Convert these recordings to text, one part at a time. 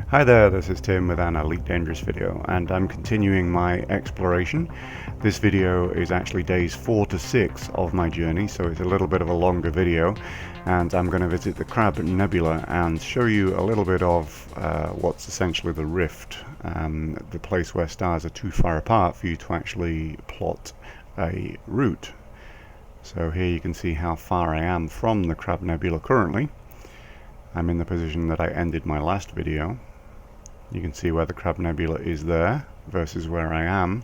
Hi there, this is Tim with an Elite Dangerous video, and I'm continuing my exploration. This video is actually days 4 to 6 of my journey, so it's a little bit of a longer video, and I'm going to visit the Crab Nebula and show you a little bit of what's essentially the rift, the place where stars are too far apart for you to actually plot a route. So here you can see how far I am from the Crab Nebula currently. I'm in the position that I ended my last video. You can see where the Crab Nebula is there versus where I am,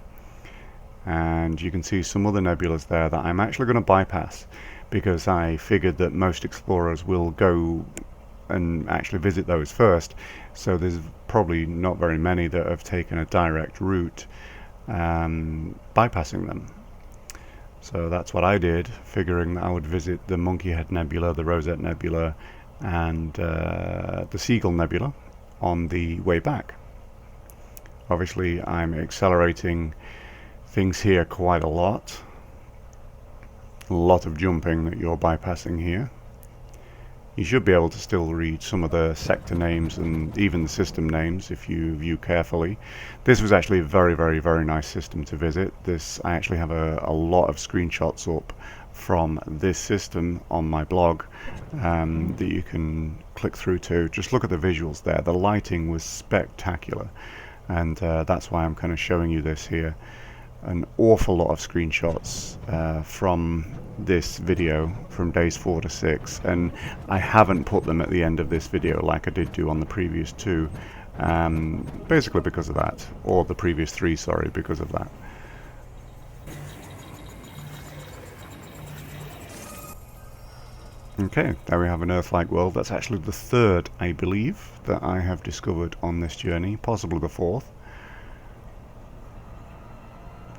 and you can see some other nebulas there that I'm actually going to bypass because I figured that most explorers will go and actually visit those first, so there's probably not very many that have taken a direct route bypassing them. So that's what I did, figuring that I would visit the Monkey Head Nebula, the Rosette Nebula, and the Seagull Nebula on the way back. Obviously I'm accelerating things here quite a lot of jumping that you're bypassing here. You should be able to still read some of the sector names and even the system names if you view carefully. This was actually a very nice system to visit. I actually have a lot of screenshots up from this system on my blog that you can click through to. Just look at the visuals there. The lighting was spectacular, and that's why I'm kind of showing you this here. An awful lot of screenshots from this video from days 4 to 6, and I haven't put them at the end of this video like I did do on the previous two, basically because of that, or the previous 3, sorry, because of that. Okay, there we have an Earth-like world. That's actually the 3rd, I believe, that I have discovered on this journey, possibly the 4th.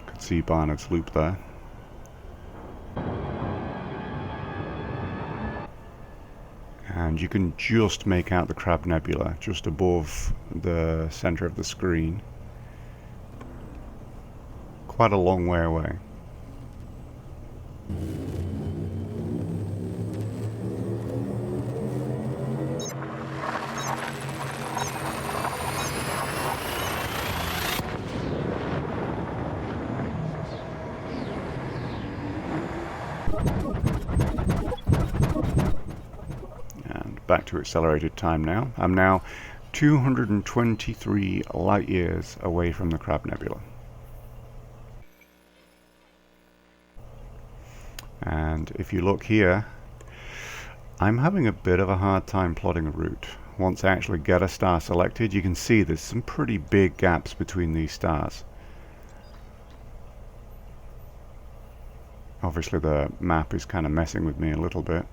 Could see Barnard's Loop there. And you can just make out the Crab Nebula just above the center of the screen. Quite a long way away. Back to accelerated time now. I'm now 223 light years away from the Crab Nebula. And if you look here, I'm having a bit of a hard time plotting a route. Once I actually get a star selected, you can see there's some pretty big gaps between these stars. Obviously the map is kind of messing with me a little bit.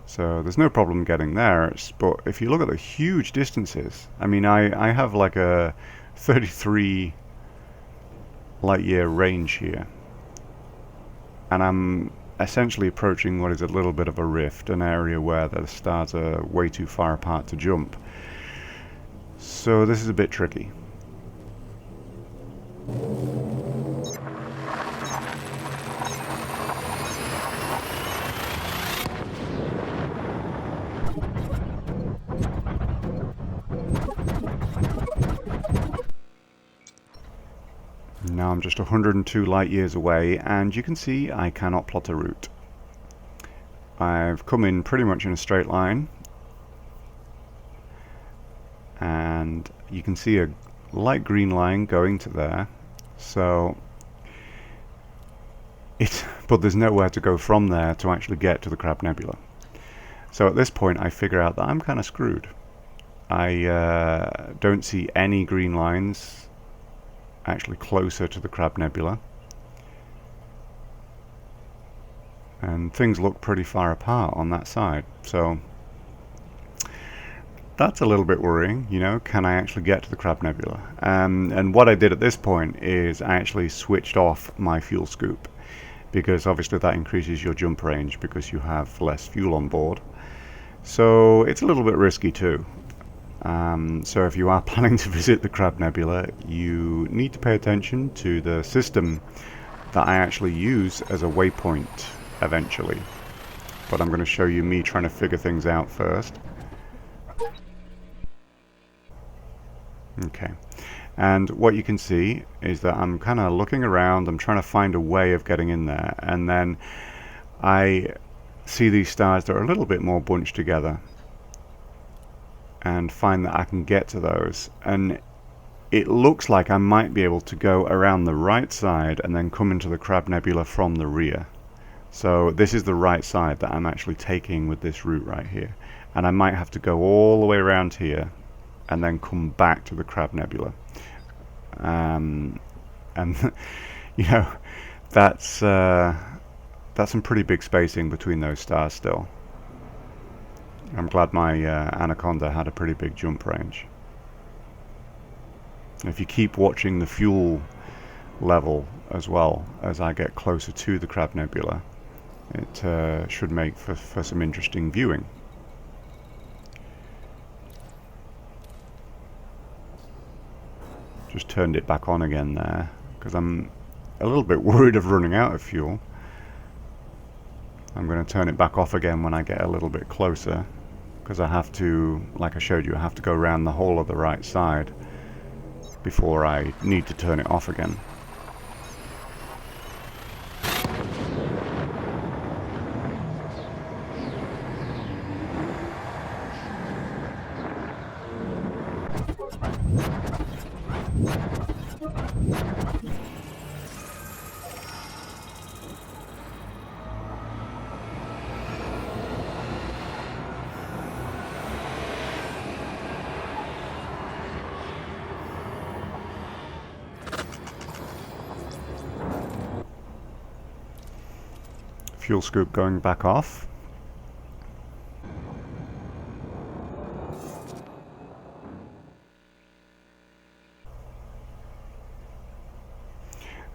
So there's no problem getting there, but if you look at the huge distances, I mean, I have like a 33 light year range here, and I'm essentially approaching what is a little bit of a rift, an area where the stars are way too far apart to jump. So this is a bit tricky. Now I'm just 102 light years away, and you can see I cannot plot a route. I've come in pretty much in a straight line, and you can see a light green line going to there, but there's nowhere to go from there to actually get to the Crab Nebula. So at this point I figure out that I'm kind of screwed. I don't see any green lines actually closer to the Crab Nebula, and things look pretty far apart on that side, so that's a little bit worrying. You know, can I actually get to the Crab Nebula? And what I did at this point is I actually switched off my fuel scoop, because obviously that increases your jump range because you have less fuel on board, so it's a little bit risky too. So if you are planning to visit the Crab Nebula, you need to pay attention to the system that I actually use as a waypoint eventually. but I'm going to show you me trying to figure things out first. Okay, and what you can see is that I'm kind of looking around, I'm trying to find a way of getting in there, and then I see these stars that are a little bit more bunched together and find that I can get to those, and it looks like I might be able to go around the right side and then come into the Crab Nebula from the rear. So this is the right side that I'm actually taking with this route right here, and I might have to go all the way around here and then come back to the Crab Nebula. And you know, that's some pretty big spacing between those stars still. I'm glad my Anaconda had a pretty big jump range. If you keep watching the fuel level as well as I get closer to the Crab Nebula, it should make for some interesting viewing. Just turned it back on again there because I'm a little bit worried of running out of fuel. I'm going to turn it back off again when I get a little bit closer, because I have to, like I showed you, I have to go around the whole of the right side before I need to turn it off again. Fuel scoop going back off.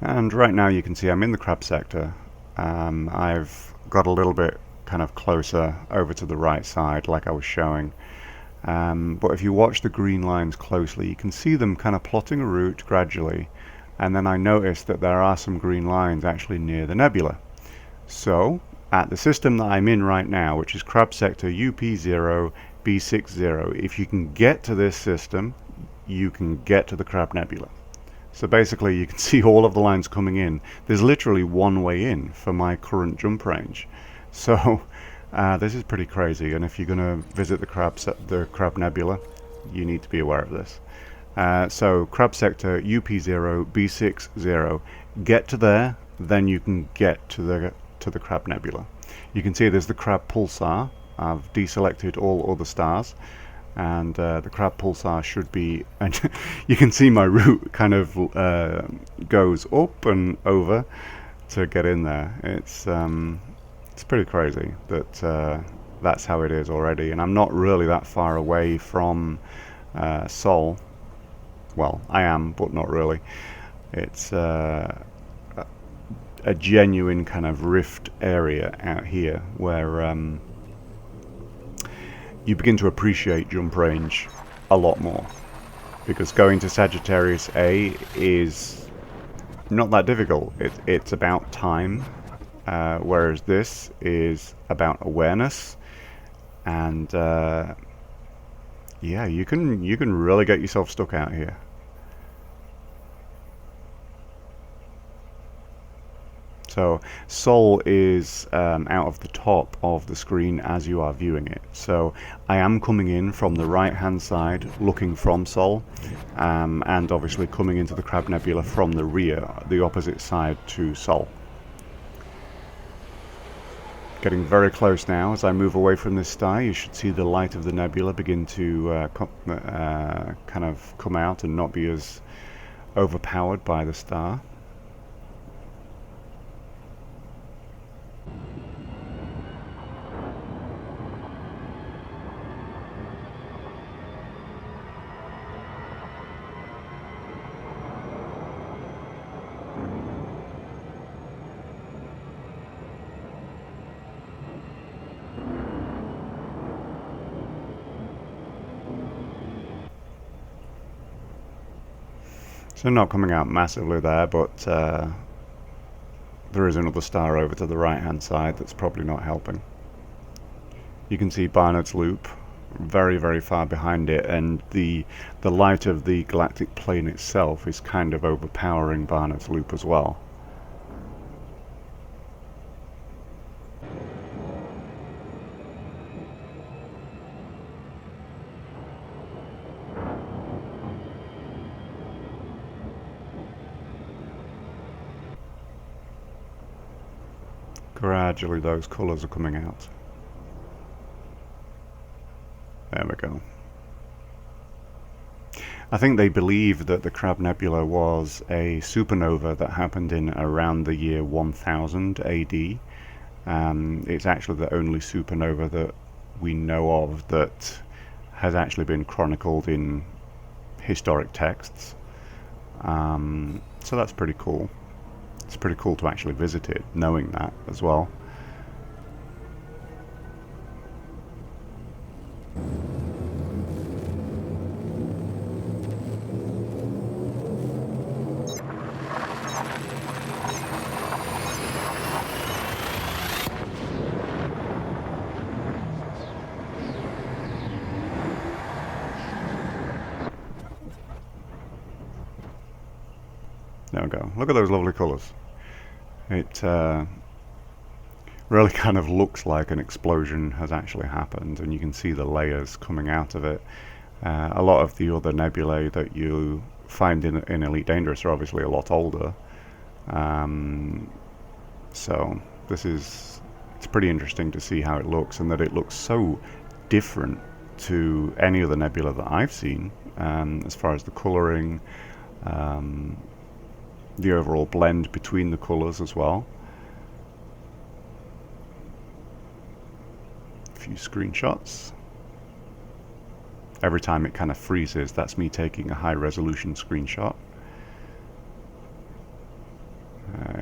And right now you can see I'm in the crab sector. I've got a little bit kind of closer over to the right side like I was showing. But if you watch the green lines closely, you can see them kind of plotting a route gradually. And then I noticed that there are some green lines actually near the nebula. So, at the system that I'm in right now, which is Crab Sector UP0 B60, if you can get to this system, you can get to the Crab Nebula. So basically you can see all of the lines coming in. There's literally one way in for my current jump range. So this is pretty crazy, and if you're going to visit the Crab Nebula, you need to be aware of this. So Crab Sector UP0 B60, get to there, then you can get to the Crab Nebula. You can see there's the Crab Pulsar. I've deselected all other stars, and the Crab Pulsar should be, and you can see my route kind of goes up and over to get in there. It's pretty crazy that that's how it is already, and I'm not really that far away from Sol. Well, I am, but not really. It's a genuine kind of rift area out here where you begin to appreciate jump range a lot more, because going to Sagittarius A is not that difficult. It's about time, whereas this is about awareness, and yeah, you can really get yourself stuck out here. So Sol is out of the top of the screen as you are viewing it. So I am coming in from the right hand side looking from Sol, and obviously coming into the Crab Nebula from the rear, the opposite side to Sol. Getting very close now. As I move away from this star, you should see the light of the nebula begin to kind of come out and not be as overpowered by the star. So not coming out massively there, but there is another star over to the right hand side that's probably not helping. You can see Barnard's Loop very, very far behind it, and the light of the galactic plane itself is kind of overpowering Barnard's Loop as well. Gradually those colours are coming out. There we go. I think they believe that the Crab Nebula was a supernova that happened in around the year 1000 AD. It's actually the only supernova that we know of that has actually been chronicled in historic texts. So that's pretty cool. It's pretty cool to actually visit it, knowing that as well. There we go. Look at those lovely colours. It really kind of looks like an explosion has actually happened, and you can see the layers coming out of it. A lot of the other nebulae that you find in Elite Dangerous are obviously a lot older. So it's pretty interesting to see how it looks, and that it looks so different to any other nebula that I've seen, as far as the colouring, the overall blend between the colours as well. A few screenshots. Every time it kind of freezes, that's me taking a high resolution screenshot.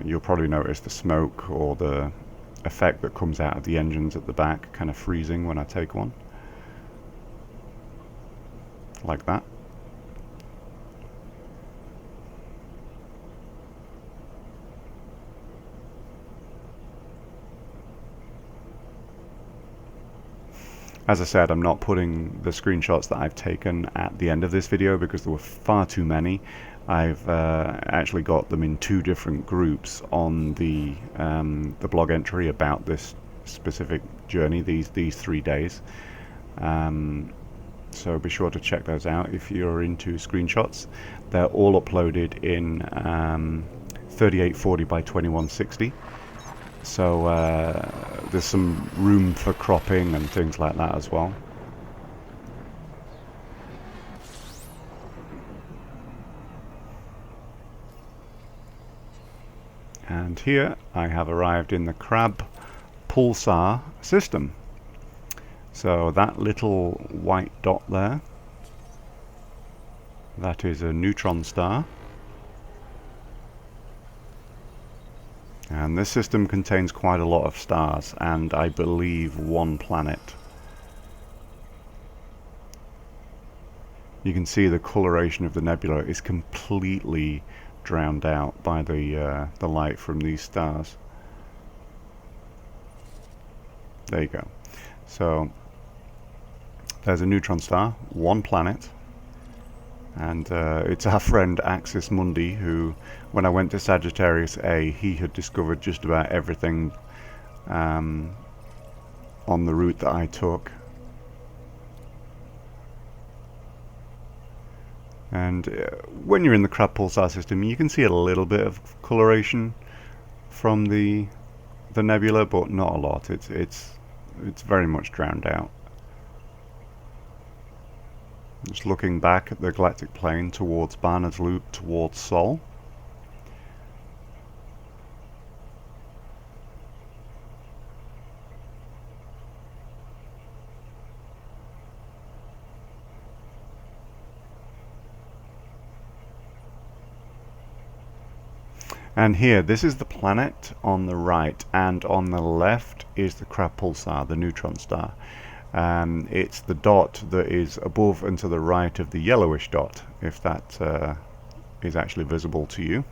You'll probably notice the smoke or the effect that comes out of the engines at the back kind of freezing when I take one. Like that. As I said, I'm not putting the screenshots that I've taken at the end of this video because there were far too many. I've actually got them in two different groups on the blog entry about this specific journey, these 3 days. So be sure to check those out if you're into screenshots. They're all uploaded in 3840 by 2160. So there's some room for cropping and things like that as well. And here I have arrived in the Crab Pulsar system. So that little white dot there, that is a Neutron Star. And this system contains quite a lot of stars, and I believe one planet. You can see the coloration of the nebula is completely drowned out by the light from these stars. There you go. So there's a neutron star, one planet. And it's our friend Axis Mundi, who, when I went to Sagittarius A, he had discovered just about everything on the route that I took. And when you're in the Crab Pulsar system, you can see a little bit of coloration from the nebula, but not a lot. It's very much drowned out. Just looking back at the galactic plane towards Barnard's Loop, towards Sol. And here, this is the planet on the right, and on the left is the Crab Pulsar, the neutron star. It's the dot that is above and to the right of the yellowish dot, if that is actually visible to you.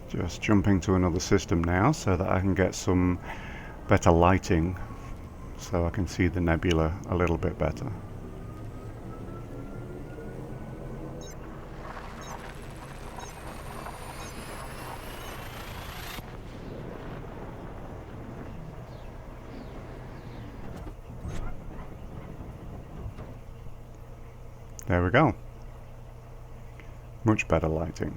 Just jumping to another system now so that I can get some better lighting so I can see the nebula a little bit better. There we go. Much better lighting.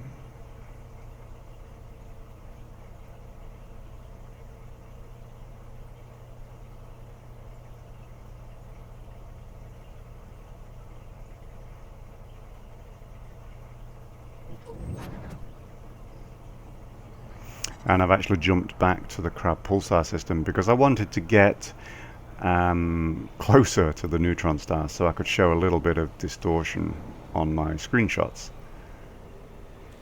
And I've actually jumped back to the Crab Pulsar system because I wanted to get closer to the Neutron Star so I could show a little bit of distortion on my screenshots.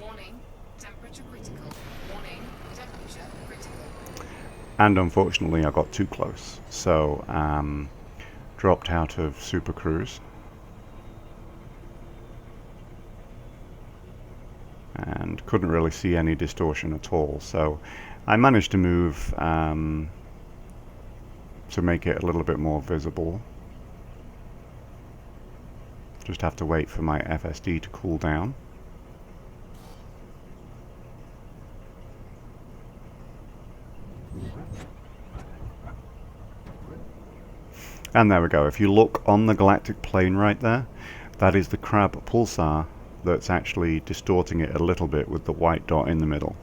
Warning, temperature critical. Warning, temperature critical. And unfortunately I got too close, so dropped out of Super Cruise. And couldn't really see any distortion at all, so I managed to move to make it a little bit more visible. Just have to wait for my FSD to cool down. And there we go. If you look on the galactic plane right there, that is the Crab Pulsar that's actually distorting it a little bit with the white dot in the middle.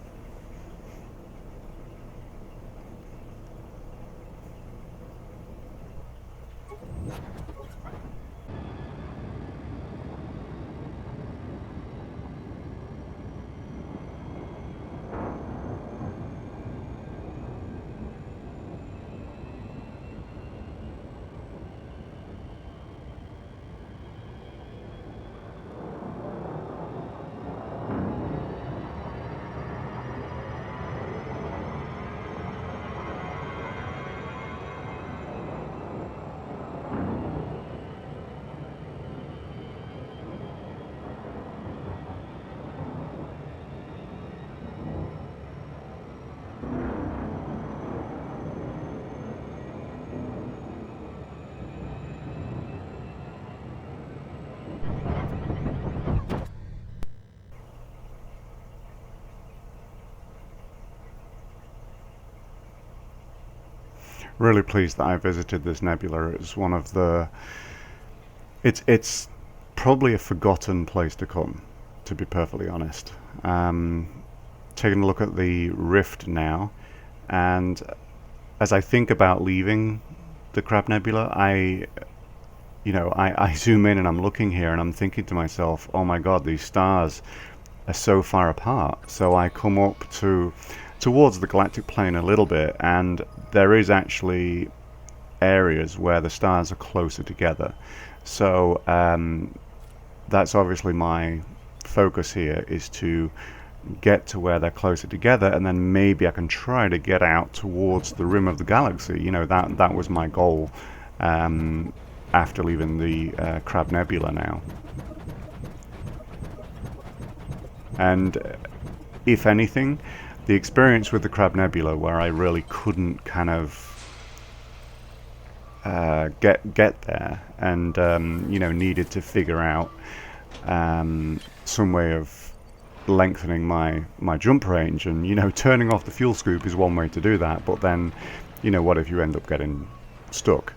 Really pleased that I visited this nebula. It's one of the... It's probably a forgotten place to come, to be perfectly honest. Taking a look at the rift now, and as I think about leaving the Crab Nebula, I zoom in and I'm looking here and I'm thinking to myself, oh my god, these stars are so far apart. So I come up towards the galactic plane a little bit, and there is actually areas where the stars are closer together. So that's obviously my focus here, is to get to where they're closer together, and then maybe I can try to get out towards the rim of the galaxy. You know, that was my goal after leaving the Crab Nebula now. And if anything, the experience with the Crab Nebula, where I really couldn't kind of get there, and needed to figure out some way of lengthening my jump range, and turning off the fuel scoop is one way to do that, but then what if you end up getting stuck?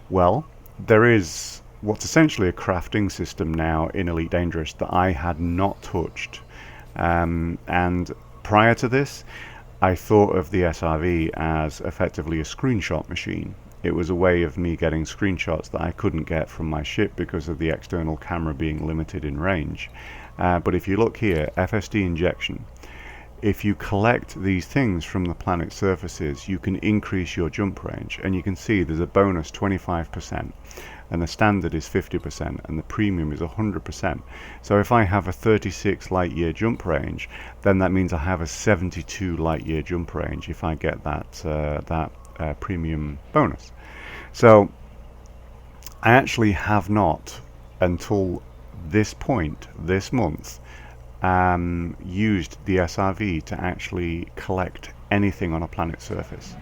Well, there is what's essentially a crafting system now in Elite Dangerous that I had not touched, and prior to this I thought of the SRV as effectively a screenshot machine. It was a way of me getting screenshots that I couldn't get from my ship because of the external camera being limited in range. But if you look here, FSD injection, if you collect these things from the planet's surfaces, you can increase your jump range, and you can see there's a bonus 25%, and the standard is 50%, and the premium is 100%. So if I have a 36 light year jump range, then that means I have a 72 light year jump range if I get that premium bonus. So I actually have not, until this point, this month, used the SRV to actually collect anything on a planet's surface.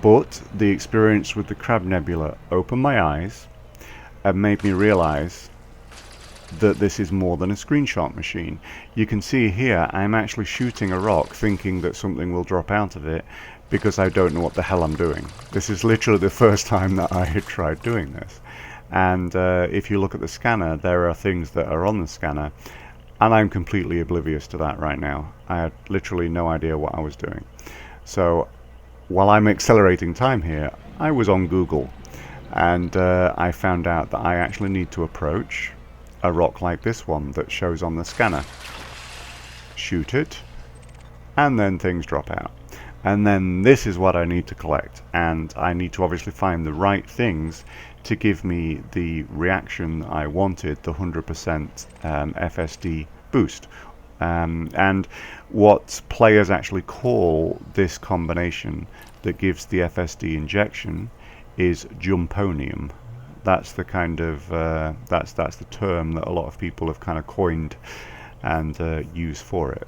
But the experience with the Crab Nebula opened my eyes and made me realize that this is more than a screenshot machine. You can see here I'm actually shooting a rock thinking that something will drop out of it because I don't know what the hell I'm doing. This is literally the first time that I had tried doing this. And if you look at the scanner, there are things that are on the scanner, and I'm completely oblivious to that right now. I had literally no idea what I was doing. So while I'm accelerating time here, I was on Google, and I found out that I actually need to approach a rock like this one that shows on the scanner, shoot it, and then things drop out. And then this is what I need to collect, and I need to obviously find the right things to give me the reaction I wanted, the 100% FSD boost. And what players actually call this combination that gives the FSD injection is jumponium. That's the kind of that's the term that a lot of people have kind of coined and use for it.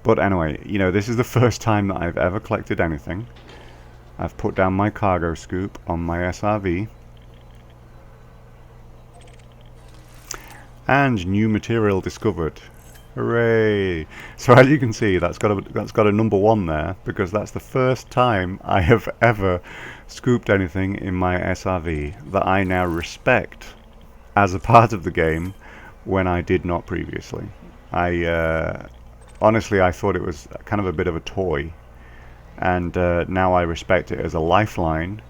But anyway, you know, this is the first time that I've ever collected anything. I've put down my cargo scoop on my SRV. And new material discovered. Hooray! So as you can see, that's got a number 1 there, because that's the first time I have ever scooped anything in my SRV that I now respect as a part of the game when I did not previously. Honestly, I thought it was kind of a bit of a toy, and now I respect it as a lifeline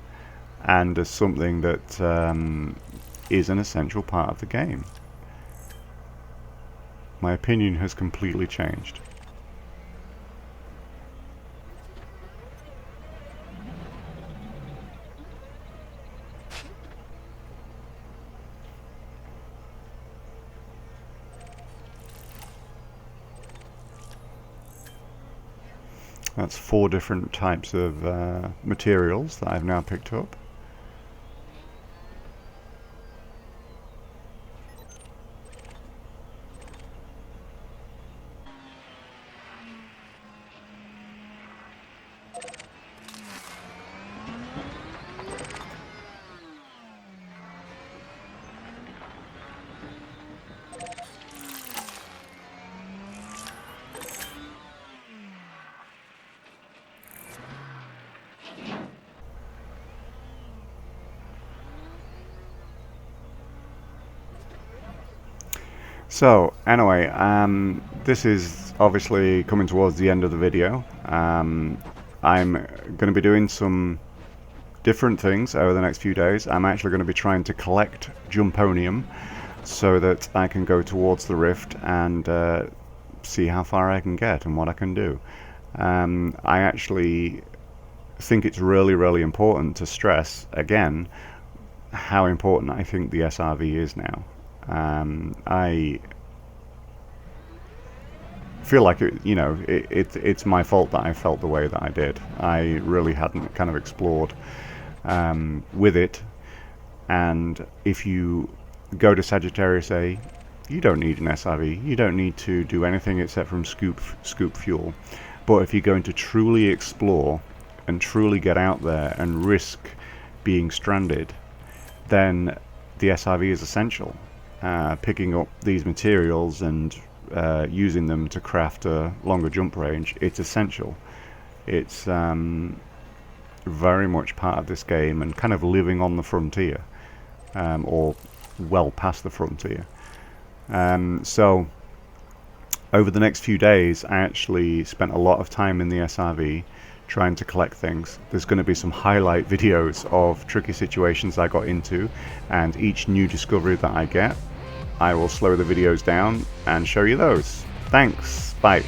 and as something that is an essential part of the game. My opinion has completely changed. That's 4 different types of materials that I've now picked up. So anyway, this is obviously coming towards the end of the video. I'm going to be doing some different things over the next few days. I'm actually going to be trying to collect jumponium so that I can go towards the rift and see how far I can get and what I can do. I actually think it's really important to stress again how important I think the SRV is now. I feel like it's my fault that I felt the way that I did. I really hadn't kind of explored with it, and if you go to Sagittarius A, you don't need an SRV. You don't need to do anything except from scoop fuel. But if you're going to truly explore and truly get out there and risk being stranded, then the SRV is essential. Picking up these materials and using them to craft a longer jump range, it's essential. It's very much part of this game and kind of living on the frontier, or well past the frontier. So over the next few days I actually spent a lot of time in the SRV trying to collect things. There's going to be some highlight videos of tricky situations I got into, and each new discovery that I get, I will slow the videos down and show you those. Thanks, bye.